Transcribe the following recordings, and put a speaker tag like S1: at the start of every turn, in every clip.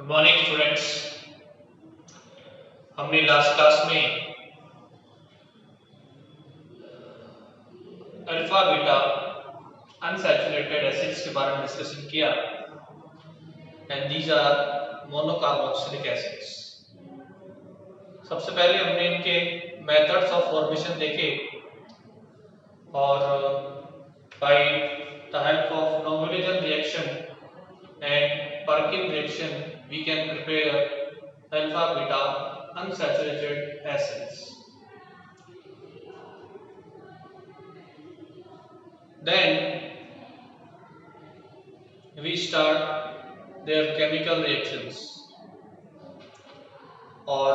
S1: Good morning students. हमने last class में alpha beta unsaturated acids के बारे में डिस्कशन किया and these are monocarboxylic acids. सबसे पहले हमने इनके मेथड्स ऑफ फॉर्मेशन देखे और बाय द हेल्प ऑफ नॉर्मलिजन reaction and Perkin reaction we can prepare alpha beta unsaturated acids. Then we start their chemical reactions और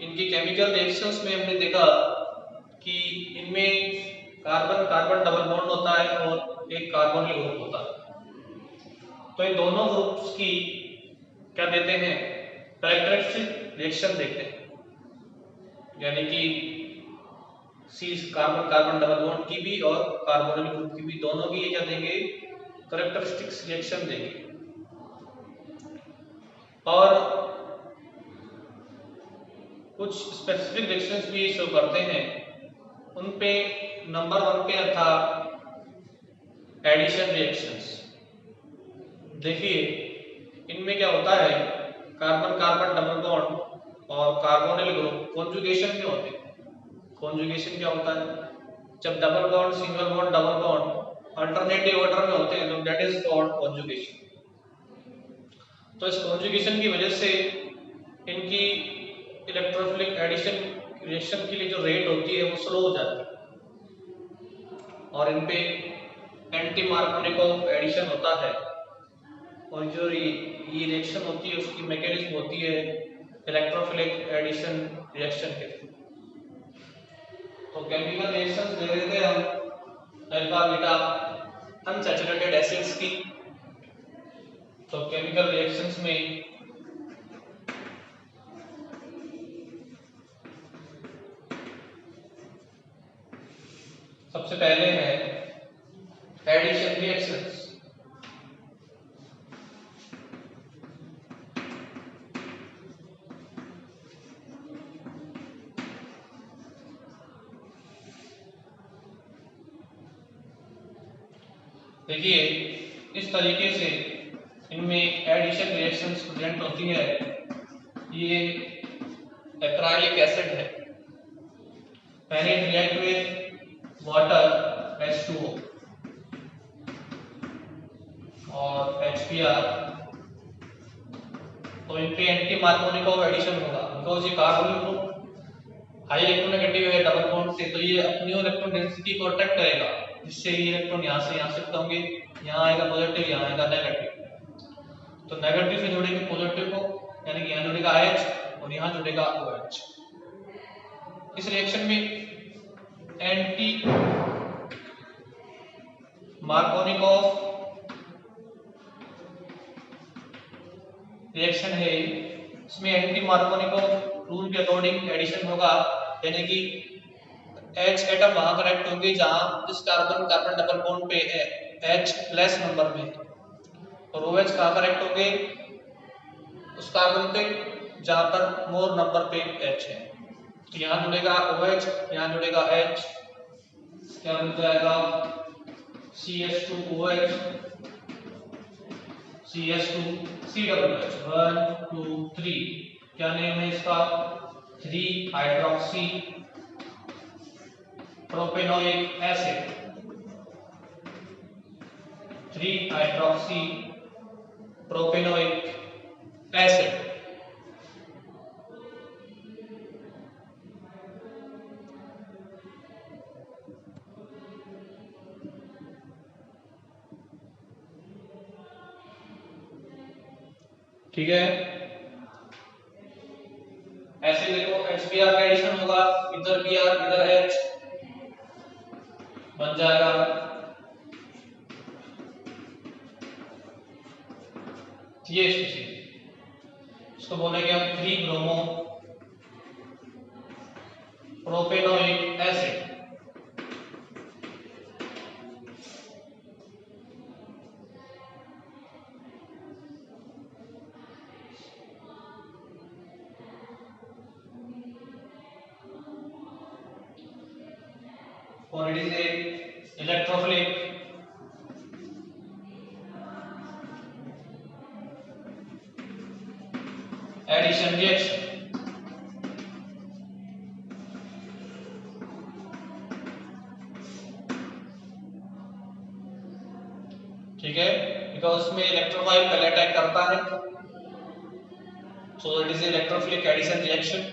S1: इनकी केमिकल रिएक्शंस में हमने देखा कि इनमें कार्बन कार्बन डबल बॉन्ड होता है और एक कार्बोनिल ग्रुप होता है। तो इन दोनों ग्रुप्स की क्या देते हैं, कैरेक्टरिस्टिक रिएक्शन देखते हैं, यानी कि सी कार्बन कार्बन डबल बॉन्ड की भी और कार्बोनिल ग्रुप की भी, दोनों की ये क्या देंगे, कैरेक्टरिस्टिक्स रिएक्शन देंगे। और कुछ स्पेसिफिक रिएक्शंस भी शो करते हैं। उन पे नंबर 1 पे था एडिशन रिएक्शंस। देखिए इनमें क्या होता है, कार्बन कार्बन डबल बॉन्ड और कार्बोनिल ग्रुप कॉन्जुगेशन में होते हैं। कॉन्जुगेशन क्या होता है, जब double bond single bond double bond alternative order में होते हैं तो दैट इज कॉल्ड कॉन्जुगेशन। तो इस कॉन्जुगेशन की वजह से इनकी इलेक्ट्रोफिलिक एडिशन रिएक्शन के लिए जो रेट होती है वो स्लो हो जाती है और इन पे एंटी मार्कोनिकोव एडिशन होता है। और जो ये रिएक्शन होती है उसकी मैकेनिज्म होती है इलेक्ट्रोफिलिक एडिशन रिएक्शन के थ्रू। तो केमिकल रिएक्शंस दे रहे थे हम अल्फा बीटा अनसैचुरेटेड एसिड्स की। तो केमिकल रिएक्शंस में सबसे पहले है एडिशन रिएक्शंस। देखिए इस तरीके से इनमें एडिशन रिएक्शंस प्रेजेंट होती है। ये एक्राइलिक एसिड है, when it react with water H2O और HBr तो इन पे एंटी मार्कोनिकोव एडिशन होगा, बिकॉज ये कार्बोनिल ग्रुप हाई इलेक्ट्रोनेगेटिव है डबल बॉन्ड से, तो ये अपनी इलेक्ट्रॉन डेंसिटी को अट्रैक्ट करेगा, जिससे ये इलेक्ट्रॉन यहाँ से यहाँ शिफ्ट होंगे, यहाँ आएगा पॉजिटिव, यहाँ आएगा नेगेटिव। तो नेगेटिव से जुड़ेंगे पॉजिटिव को, यानी कि यहाँ जुड़ेगा H और यहाँ जुड़ेगा OH। इस रिएक्शन में एंटी मार्कोनिकोव रिएक्शन है, इसमें एंटी मार्कोनिकोव रूल के अकॉर्डिंग एडिशन होगा, यानी कि H एटम वहां कनेक्ट होंगे जहां जिस कार्बन कार्बन डबल बॉन्ड पे है H लेस नंबर में है, और OH कहां कनेक्ट होंगे, उस कार्बन पे जहां पर मोर नंबर पे H है। तो यहाँ जुड़ेगा OH, यहाँ जुड़ेगा H, क्या बन जाएगा CH2OH CH2COOH 1 2 3। क्या नेम है इसका, 3 hydroxy propanoic acid, 3 hydroxy propanoic acid. ठीक है, ऐसे देखो HBr का एडिशन होगा, इधर Br इधर H बन जाएगा ये स्पीशीज, इसको बोलेंगे हम 3 bromo propanoic acid. or it is a electrophilic. Addition reaction. ठीक है, बिकॉज उसमें इलेक्ट्रोफाइल पहले अटैक करता है, so it is electrophilic addition reaction.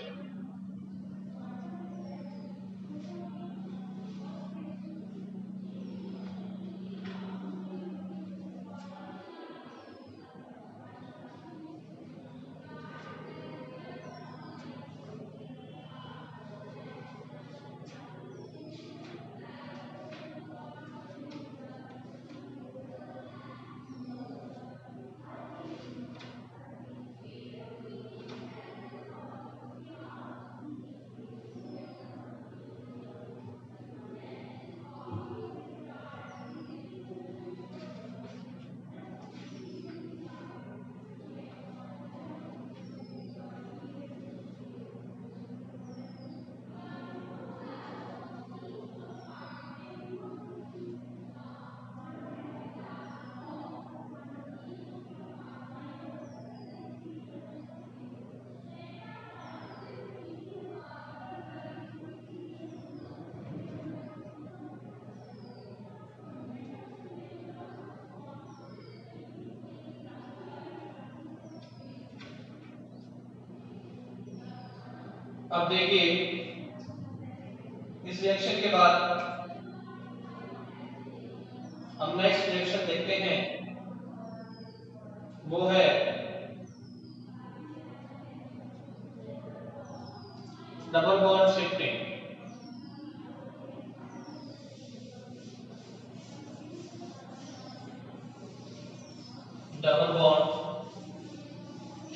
S1: अब देखिए इस रिएक्शन के बाद हम नेक्स्ट रिएक्शन देखते हैं, वो है double bond shifting. Double bond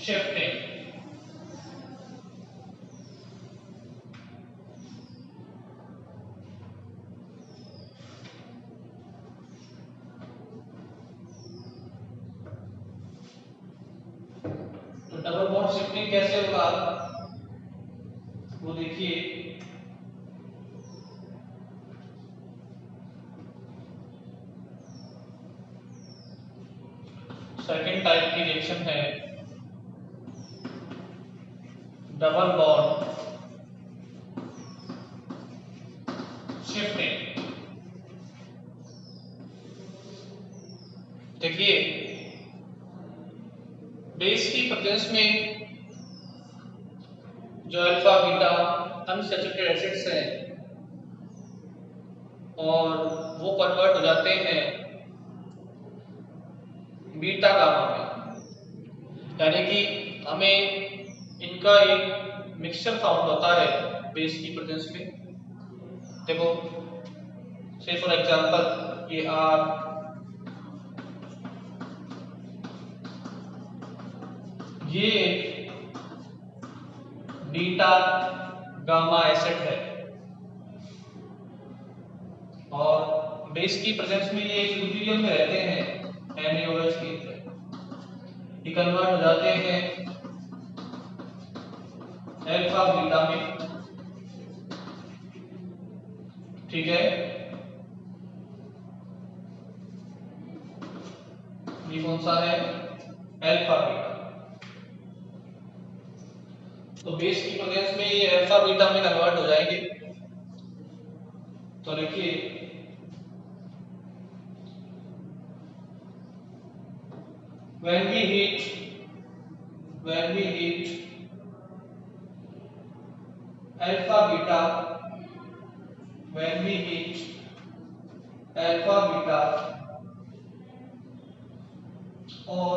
S1: shifting. तो डबल बॉन्ड शिफ्टिंग कैसे होगा वो देखिए. सेकेंड टाइप की रिएक्शन है डबल बॉन्ड शिफ्टिंग. देखिए बेस की प्रेजेंस में जो अल्फा बीटा अनसैचुरेटेड एसिड्स हैं और वो कन्वर्ट हो जाते हैं बीटा गामा में, यानी कि हमें इनका एक मिक्सचर फाउंड होता है बेस की प्रेजेंस में. देखो से फॉर एग्जांपल ये R, ये बीटा गामा एसिड है और बेस की प्रेजेंस में ये इक्विलिब्रियम में रहते हैं NaOH के, ये कन्वर्ट हो जाते हैं अल्फा बीटा में. ठीक है, ये कौन सा है अल्फा बीटा. तो बेस की प्रेजेंस में ये अल्फा बीटा में कन्वर्ट हो जाएंगे. तो देखिए when we heat alpha beta, when we heat alpha beta और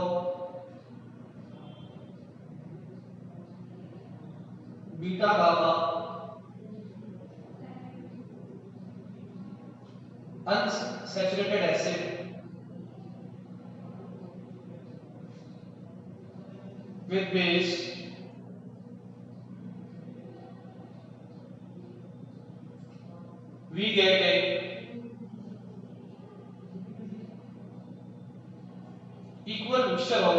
S1: beta gamma unsaturated acid with base, we get a equal mixture of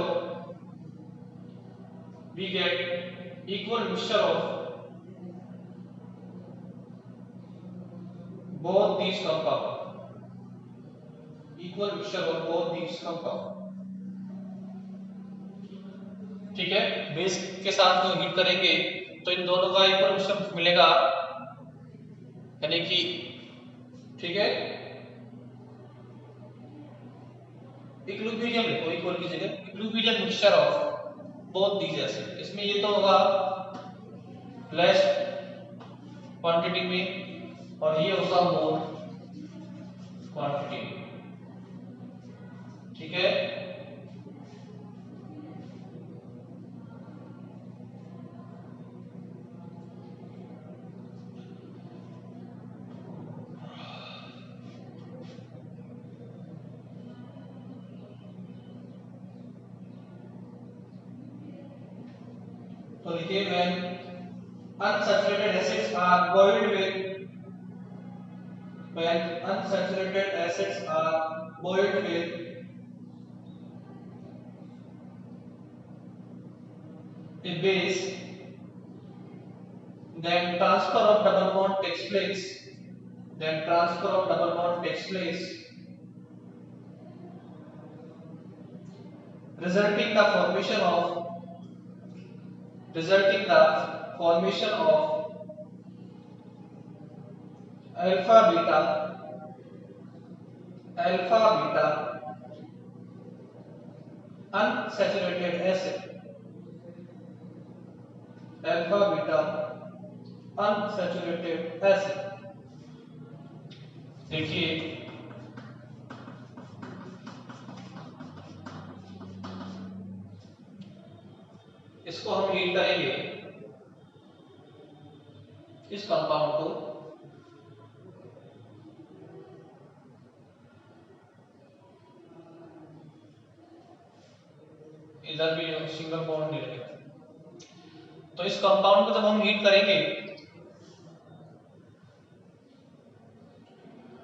S1: both these compound, equal mixture of both these compound। ठीक है, base के साथ जो heat करेंगे तो इन दोनों का इक्वल मिक्सचर मिलेगा, यानी कि ठीक है इक्विलिब्रियम लिखो, इक्वल की जगह equilibrium mixture of both these acid. इसमें ये तो होगा लेस क्वांटिटी में और ये होगा मोर क्वांटिटी में। ठीक है, तो लिखिए when unsaturated acids are boiled with, when unsaturated acids are boiled with a base, then transfer of double bond takes place, then transfer of double bond takes place, resulting the formation of alpha beta unsaturated acid, alpha beta unsaturated acid। देखिए इसको हम heat करेंगे, इस compound को, इधर भी single bond नहीं रहेगा, तो इस कंपाउंड को जब हम हीट करेंगे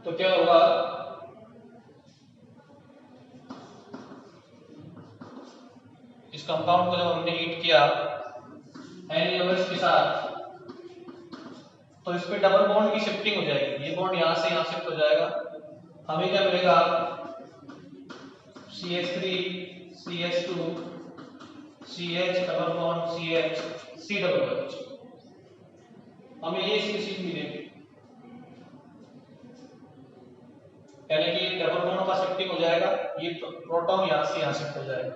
S1: तो क्या होगा, इस कंपाउंड को जब हमने हीट किया NaOH के साथ तो इस पे डबल बॉन्ड की शिफ्टिंग हो जाएगी, ये बॉन्ड यहां से यहां शिफ्ट हो जाएगा, हमें क्या मिलेगा CH3 CH2 CH double bond CH C double OH, हमें ये स्पीशीज मिलेगी, यानी कि डबल बॉन्ड का शिफ्टिंग हो जाएगा, ये प्रोटॉन यहां से यहां शिफ्ट हो जाएगा।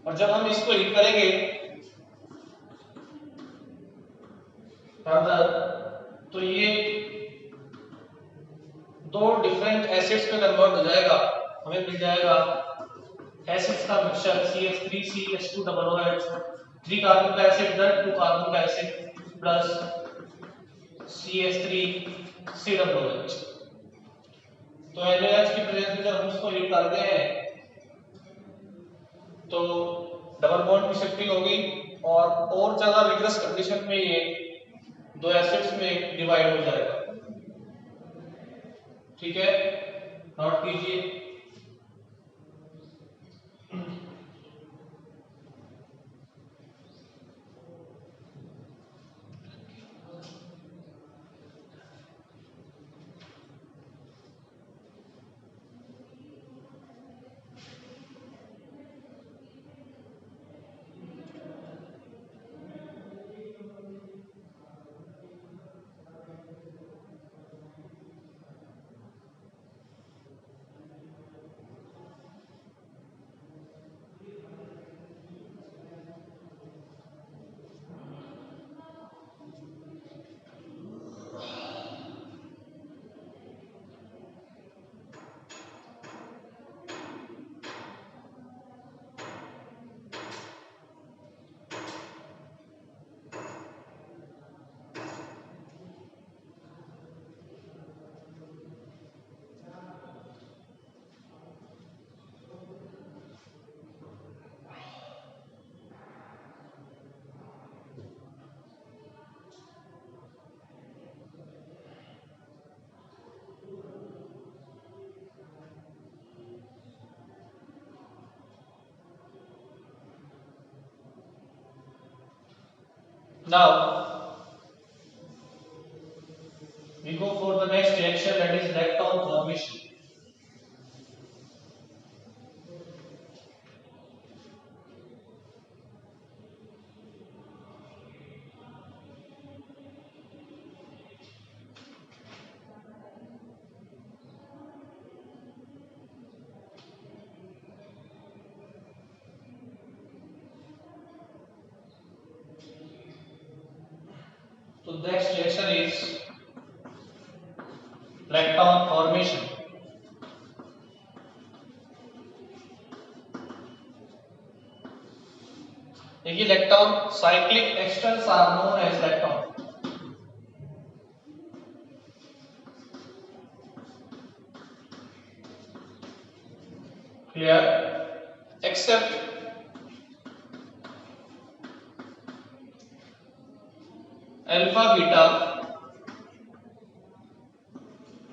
S1: और जब हम इसको हीट करेंगे फर्दर तो ये दो डिफरेंट एसिड्स में कन्वर्ट हो जाएगा, हमें मिल जाएगा एसिड्स का mixture CH3 CH2 double OH, 3 carbon का एसिड प्लस 2 कार्बन का acid plus CH3 C double OH। तो NaOH की प्रेजेंस में जब हम इसको हीट करते हैं तो डबल बॉन्ड की शिफ्टिंग होगी और ज्यादा विग्रस कंडीशन में ये दो एसिड्स में डिवाइड हो जाएगा। ठीक है, नोट कीजिए। Now reaction, that is lactone formation. So next reaction is lactone formation. देखिए lactone cyclic esters are known as lactone. Clear? Except alpha beta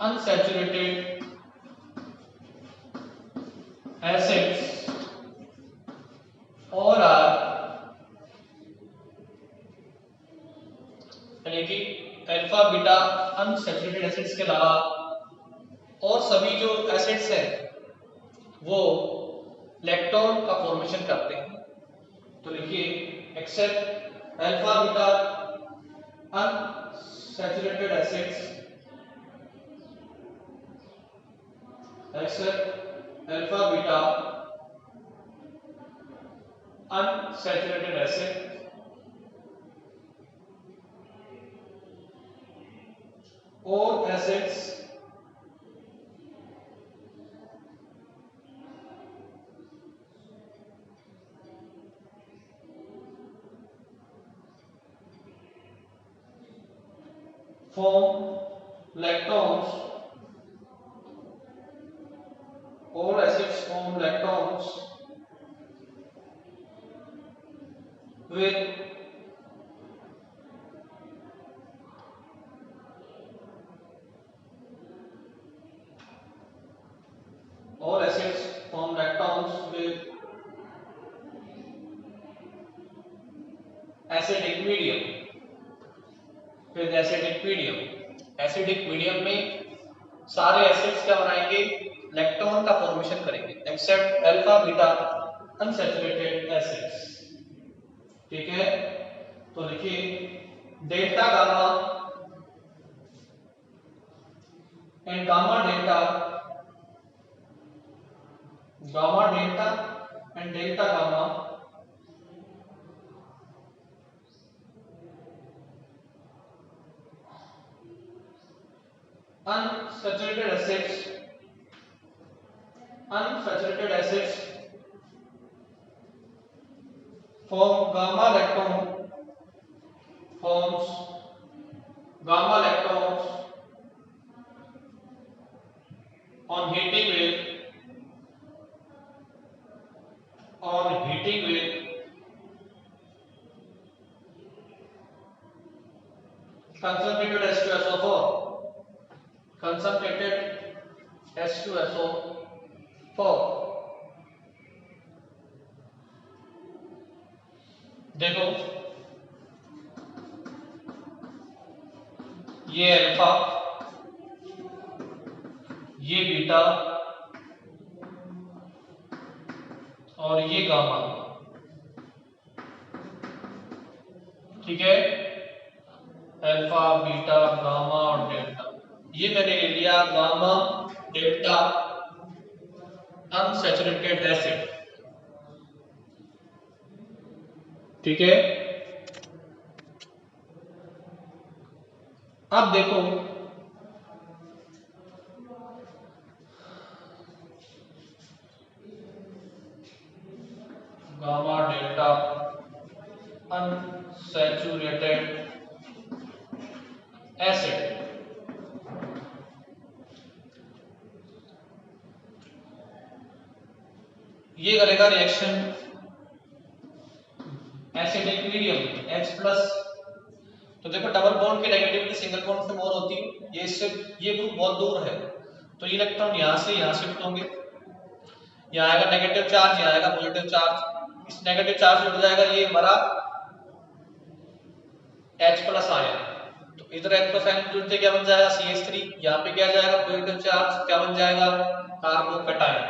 S1: unsaturated acids or are यानी कि अल्फा बीटा अनसैचुरेटेड एसिड्स के अलावा और सभी जो acids हैं वो लैक्टोन का फॉर्मेशन करते हैं। तो लिखिए except alpha beta unsaturated acids, except alpha beta unsaturated acid or acids form lactones, all acids form lactones with all acids form lactones with acidic medium. फिर एसिडिक मीडियम, एसिडिक मीडियम में सारे acids क्या बनाएंगे, lactone का formation करेंगे except alpha beta unsaturated acids. ठीक है, तो लिखिए delta gamma and gamma delta, gamma delta and delta gamma unsaturated acids form gamma lactone, forms gamma lactones on heating with concentrated H2SO4। देखो ये अल्फा, ये beta और ये गामा। ठीक है, अल्फा बीटा गामा और डेल्टा, ये मैंने ले लिया गामा डेल्टा अनसैचुरेटेड एसिड। ठीक है, अब देखो गामा डेल्टा अनसैचुरेटेड एसिड, ये करेगा रिएक्शन एसिडिक मीडियम H+। तो देखो डबल बॉन्ड की नेगेटिविटी सिंगल बॉन्ड से मोर होती है, ये इससे ये ग्रुप बहुत दूर है तो ये इलेक्ट्रॉन यहां से यहां शिफ्ट होंगे, यहाँ आएगा नेगेटिव चार्ज, यहाँ आएगा पॉजिटिव चार्ज, इस नेगेटिव चार्ज जुड़ जाएगा, ये हमारा H+ आया। तो इधर H प्लस आयन जुड़ते क्या बन जाएगा CH3, यहाँ पे क्या जाएगा पॉजिटिव चार्ज, क्या बन जाएगा कार्बोकैटायन।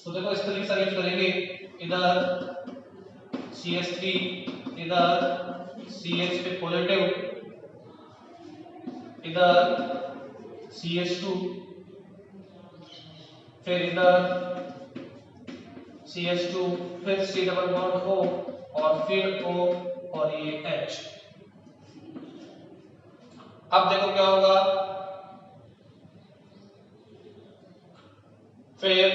S1: तो देखो इस तरीके से अरेंज करेंगे, इधर CH3, इधर CH पे पॉजिटिव, इधर CH2, फिर इधर CH2, फिर C डबल बॉन्ड O और फिर O और ये H। अब देखो क्या होगा, फिर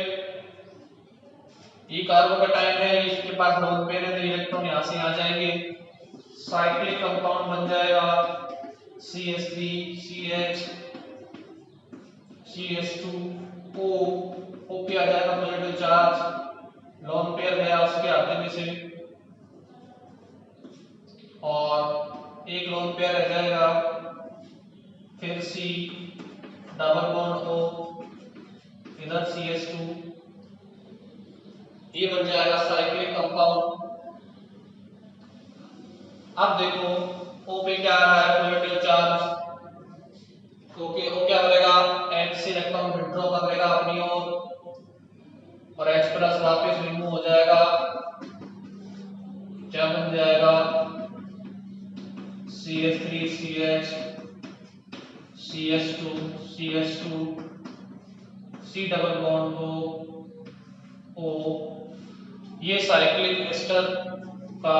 S1: ये कार्बोकैटायन है, इसके पास लोन पेयर है तो इलेक्ट्रॉन यहां से आ जाएंगे, साइक्लिक कंपाउंड बन जाएगा CH3 CH CH2 O पे आ जाएगा पॉजिटिव चार्ज, लोन पेयर गया उसके हाथे में से और एक लोन पेयर रह जाएगा, फिर C डबल बॉन्ड O, इधर CH2, ये बन जाएगा साइक्लिक कंपाउंड। अब देखो O पे क्या आ रहा है पॉजिटिव चार्ज, ओके O क्या करेगा H से इलेक्ट्रॉन विड्रॉ कर लेगा अपनी ओर और H प्लस वापस रिमूव हो जाएगा, क्या बन जाएगा CH3 CH CH2 CH2 C double bond O, ये साइक्लिक एस्टर का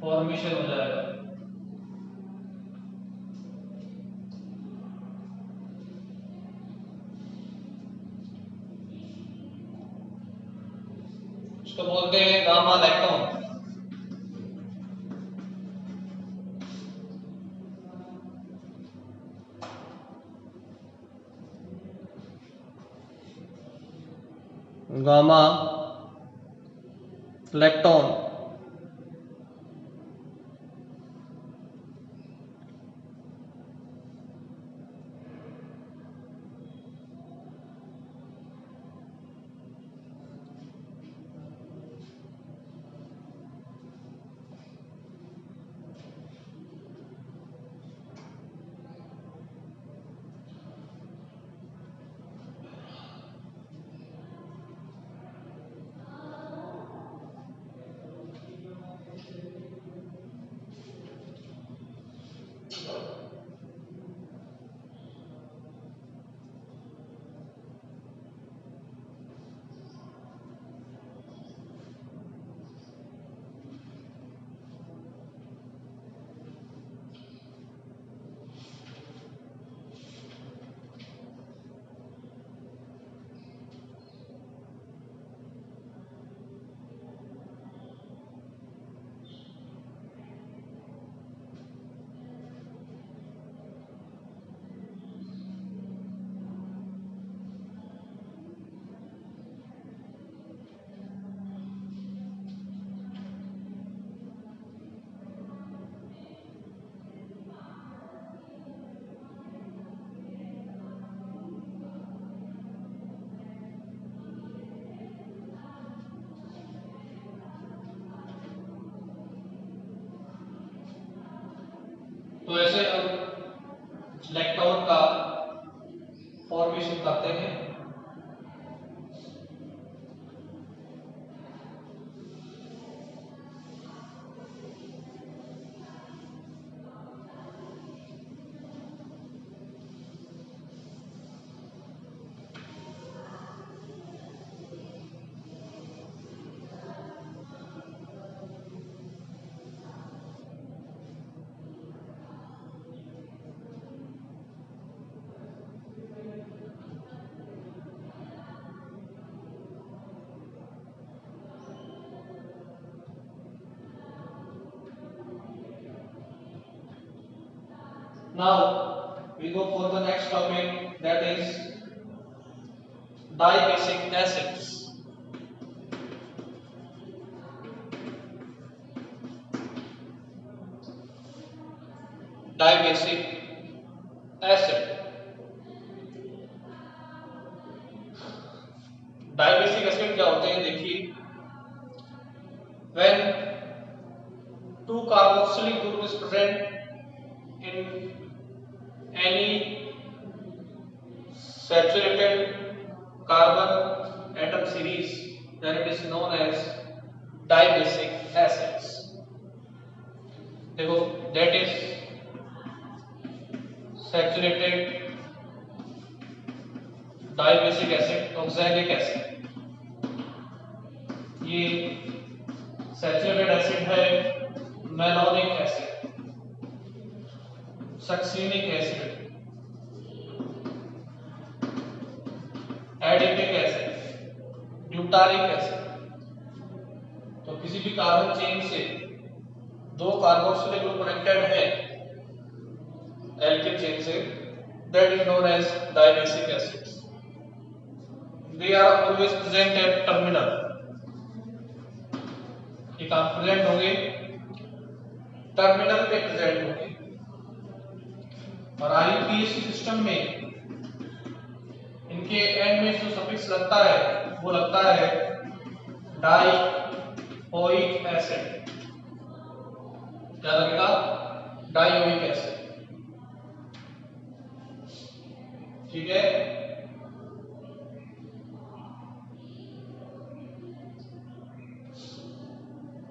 S1: फॉर्मेशन हो जाएगा। इसको बोलते हैं गामा लैक्टोन। गामा लैक्टोन तो ऐसे हम लैक्टोन का फॉर्मेशन करते हैं। Now we go for the next topic, that is dibasic acids. Dibasic acid. Dibasic acid क्या होते हैं देखिए, when 2 carboxylic group is present in any saturated carbon atom series, then it is known as dibasic acids. देखो, that is saturated dibasic acid, oxalic acid. ये saturated acid है, malonic acid, succinic acid, adipic acid, butyric acid. तो किसी भी carbon chain से दो carboxylic group connected है alkene chain से, that is known as dibasic acids. They are always present at terminal. ये कहां प्रेजेंट होंगे? टर्मिनल पे प्रेजेंट होंगे। और आईयूपीएसी सिस्टम में इनके एंड में जो सफिक्स लगता है वो लगता है डाइओइक एसिड। क्या लगेगा? Dioic acid. ठीक है।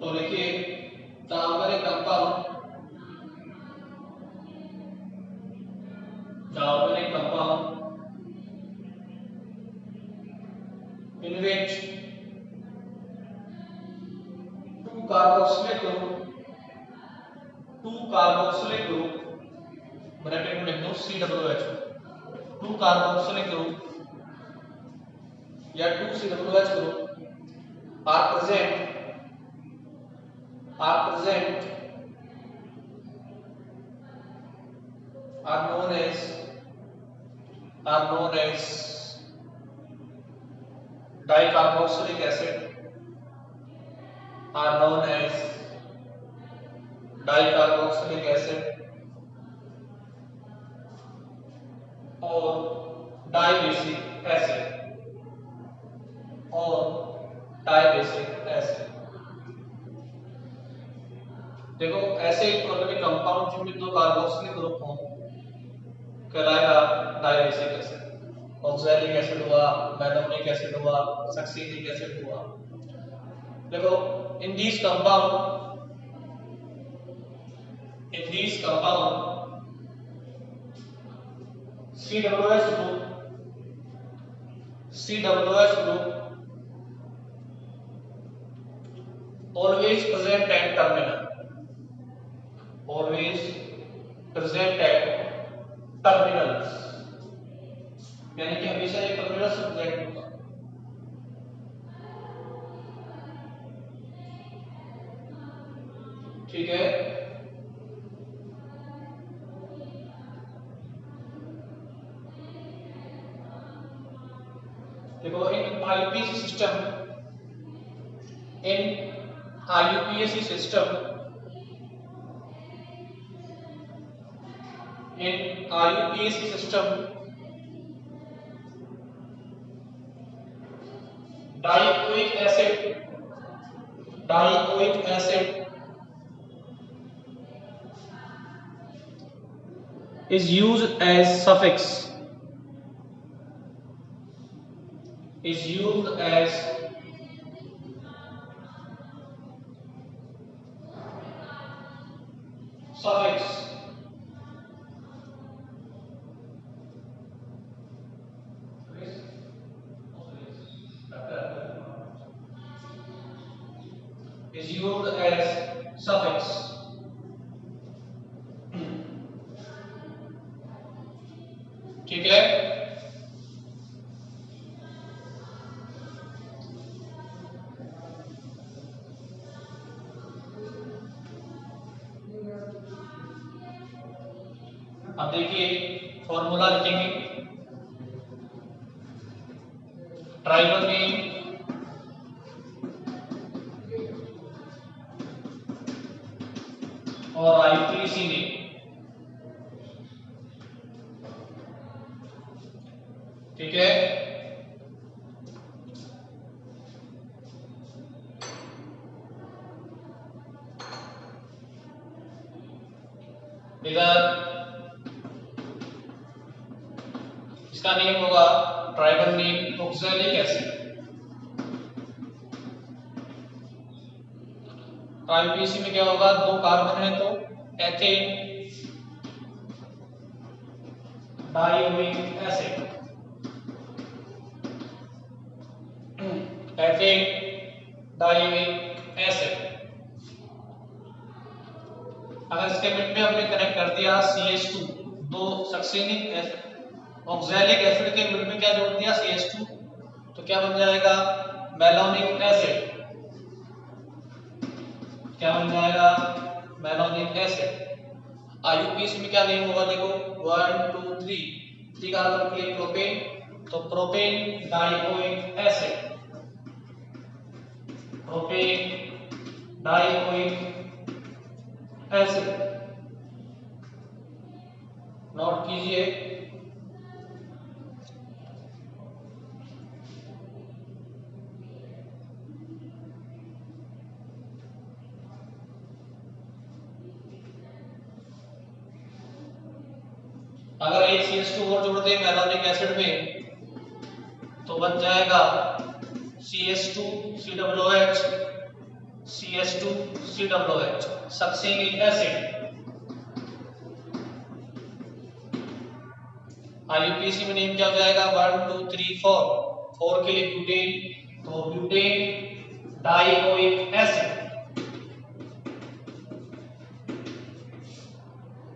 S1: तो देखिए, डार्बनिक compound, in which two carboxylic group bracket में लिख दो COOH, two carboxylic group या 2 COOH group are present are known as dicarboxylic acid, are known as dicarboxylic acid और डाइबेसिक एसिड। देखो, ऐसे इकोनॉमिक कंपाउंड जिनमें दो कार्बोक्सिलिक ग्रुप हों कहलाएगा डाइबेसिक एसिड। ऑक्सैलिक एसिड हुआ, मैलोनिक एसिड हुआ, सक्सीनिक एसिड हुआ। देखो, इन these compound COOH group always present at terminal, terminals, यानी कि हमेशा ये टर्मिनल से प्रेजेंट होगा। ठीक है। देखो, in IUPAC system dioic acid is used as suffix, ठीक है। अब देखिए, फॉर्मूला लिखेंगे। ट्राइबल में और आईयूपीएसी में ठीक है। इधर इसका नेम होगा tribal name oxalic acid. IPC में क्या होगा, 2 कार्बन है तो ethane dioic acid, ethane dioic acid. अगर इसके मिड में हमने कनेक्ट कर दिया CH2, 2 सक्सेनिक ऑक्सैलिक एसिड के मिड में क्या जोड़ दिया CH2, तो क्या बन जाएगा मेलोनिक एसिड। क्या बन जाएगा मेलोनिक एसिड। आईयूपीएसी में क्या नेम होगा, देखो 1 2 3 कार्बन के लिए प्रोपेन, तो propane dioic acid, propane dioic acid. Note कीजिए। अगर एक CH2 और जोड़ दें मेलोनिक एसिड में तो बन जाएगा CH2COOH, CH2COOH succinic acid. IUPAC में नेम क्या हो जाएगा 1 2 3 4, 4 के लिए ब्यूटेन, तो butane dioic acid,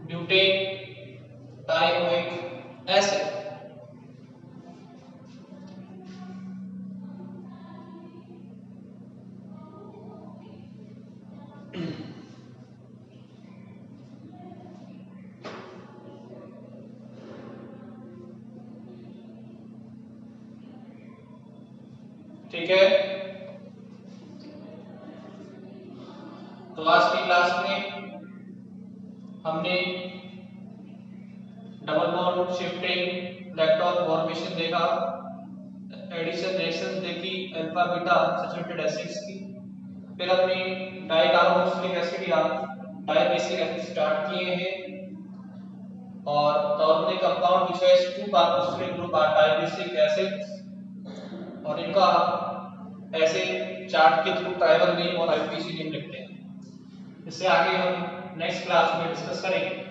S1: butane dioic acid. ठीक है, तो आज की क्लास में हमने double bond shifting, electron formation देखा, एडिशन रिएक्शंस देखी अल्फा बीटा सैचुरेटेड एसिड्स की, फिर हमने डाइकार्बोक्सिलिक एसिड या डाइबेसिक एसिड स्टार्ट किए हैं, और organic compound which has 2 carboxylic group are dibasic acids, और इनका ऐसे चार्ट के थ्रू ट्राइबल नेम और आईपीसी नेम लिखते हैं। इससे आगे हम नेक्स्ट क्लास में डिस्कस करेंगे।